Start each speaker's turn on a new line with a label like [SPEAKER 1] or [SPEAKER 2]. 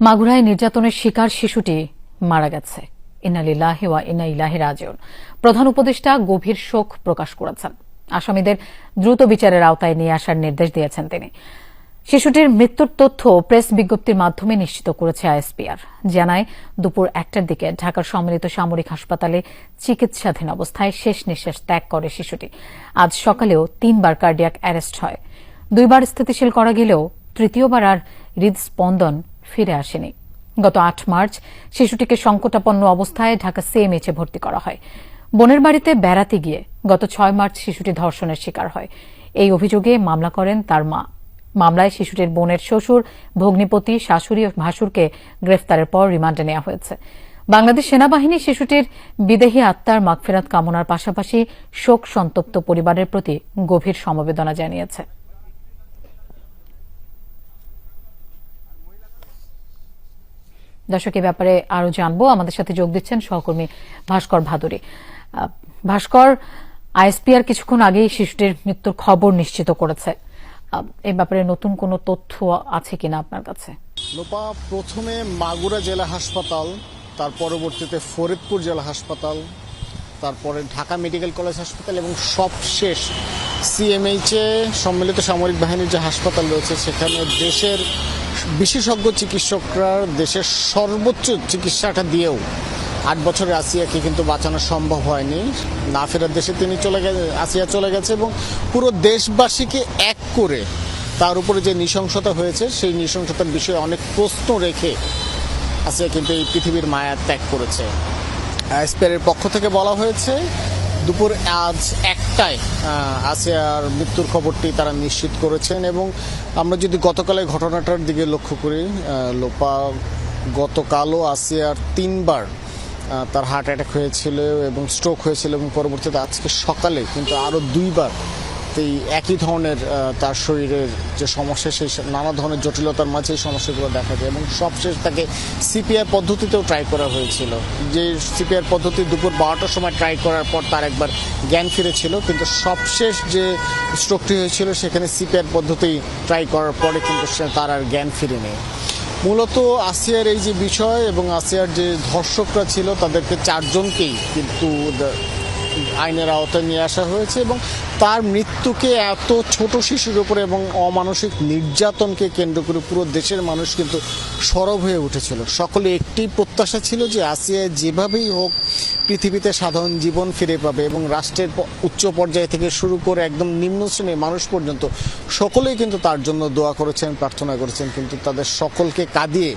[SPEAKER 1] মাগুরায় নির্যাতনের শিকার শিশুটি মারা গেছে। ইন্না লিল্লাহি ওয়া ইন্না ইলাইহি রাজিউন। প্রধান উপদেষ্টা গভীর শোক প্রকাশ করেছেন। আসামিদের দ্রুত বিচারের আওতায় নিয়ে আসার নির্দেশ দিয়েছেন তিনি। শিশুটির মৃত্যুর তথ্য প্রেস বিজ্ঞপ্তির মাধ্যমে নিশ্চিত করেছে আইএসপিআর। জানায়, দুপুর 1টার দিকে ঢাকার সম্মিলিত সামরিক হাসপাতালে চিকিৎসাধীন অবস্থায় শেষ নিঃশ্বাস ত্যাগ করে শিশুটি। আজ সকালেও 3বার কার্ডিয়াক অ্যারেস্ট হয়। 2বার স্থিতিশীল করা গেলেও তৃতীয়বার আর হৃদস্পন্দন ফিরে আসেনি। গত 8 মার্চ শিশুটিকে সংকটাপন্ন অবস্থায় ঢাকা সিএমএইচে ভর্তি করা হয়। বোনের বাড়িতে বেড়াতে গিয়ে গত 6 মার্চ শিশুটি ধর্ষণের শিকার হয়। এই অভিযোগে মামলা করেন তার মা। মামলায় শিশুটির বোনের শ্বশুর, ভগ্নিপতি, শাশুড়ি ও ভাসুরকে গ্রেফতারের পর রিমান্ডে নেওয়া হয়েছে। বাংলাদেশ সেনাবাহিনী শিশুটির বিদেহী আত্মার মাগফিরাত কামনার পাশাপাশি শোক সন্তপ্ত পরিবারের প্রতি গভীর সমবেদনা জানিয়েছে। দর্শক, এ ব্যাপারে আরো জানবো। আমাদের সাথে যোগ দিচ্ছেন সহকর্মী ভাস্কর ভাদুরী। ভাস্কর, আইএসপিআর কিছুক্ষণ আগেই শিশুটির মৃত্যুর খবর নিশ্চিত করেছে। এই ব্যাপারে নতুন কোনো তথ্য আছে কিনা আপনার কাছে?
[SPEAKER 2] লোপা, প্রথমে মাগুরা জেলা হাসপাতাল, তার পরবর্তীতে ফরিদপুর জেলা হাসপাতাল, তারপরে ঢাকা মেডিকেল কলেজ হাসপাতাল এবং সবশেষ সিএমএইচে সম্মিলিত সামরিক বাহিনীর যে হাসপাতাল রয়েছে সেখানে দেশের বিশেষজ্ঞ চিকিৎসকরা দেশের সর্বোচ্চ চিকিৎসাটা দিয়েও 8 বছরে আসিয়াকে কিন্তু বাঁচানো সম্ভব হয়নি। না ফেরার দেশে আসিয়া চলে গেছে এবং পুরো দেশবাসীকে এক করে তার উপরে যে নৃশংসতা হয়েছে সেই নৃশংসতার বিষয়ে অনেক প্রশ্ন রেখে আসিয়া কিন্তু এই পৃথিবীর মায়া ত্যাগ করেছে। আইএসপিআরের পক্ষ থেকে বলা হয়েছে দুপুর আজ 1টায় আসিয়ার মৃত্যুর খবরটি তারা নিশ্চিত করেছেন। এবং আমরা যদি গতকালের ঘটনাটার দিকে লক্ষ্য করি, লোপা, গতকালও আসিয়ার 3বার তার হার্ট অ্যাটাক হয়েছিল এবং স্ট্রোক হয়েছিল এবং পরবর্তীতে আজকে সকালে কিন্তু আরও 2বার এই একই ধরনের তার শরীরের যে সমস্যা, সেই নানা ধরনের জটিলতার মাঝে এই সমস্যাগুলো দেখা যায়। এবং সবশেষ তাকে সিপিআর পদ্ধতিতেও ট্রাই করা হয়েছিল, যে সিপিআর পদ্ধতি দুপুর 12টার সময় ট্রাই করার পর তার একবার জ্ঞান ফিরেছিল, কিন্তু সবশেষ যে স্ট্রোকটি হয়েছিল সেখানে সিপিআর পদ্ধতি ট্রাই করার পরে কিন্তু তার আর জ্ঞান ফিরে নেই। মূলত আসিয়ার এই যে বিষয় এবং আসিয়ার যে ধর্ষকরা ছিল তাদেরকে 4 জনকেই কিন্তু আইনের আওতায় নিয়ে আসা হয়েছে এবং তার মৃত্যুকে এত ছোট শিশুর উপরে এবং অমানসিক নির্যাতনকে কেন্দ্র করে পুরো দেশের মানুষ কিন্তু সরব হয়ে উঠেছিল। সকলে একটি প্রত্যাশা ছিল যে আসিয়া যেভাবেই হোক পৃথিবীতে সাধারণ জীবন ফিরে পাবে এবং রাষ্ট্রের উচ্চ পর্যায় থেকে শুরু করে একদম নিম্ন শ্রেণীর মানুষ পর্যন্ত সকলেই কিন্তু তার জন্য দোয়া করেছেন, প্রার্থনা করেছেন, কিন্তু তাদের সকলকে কাঁদিয়ে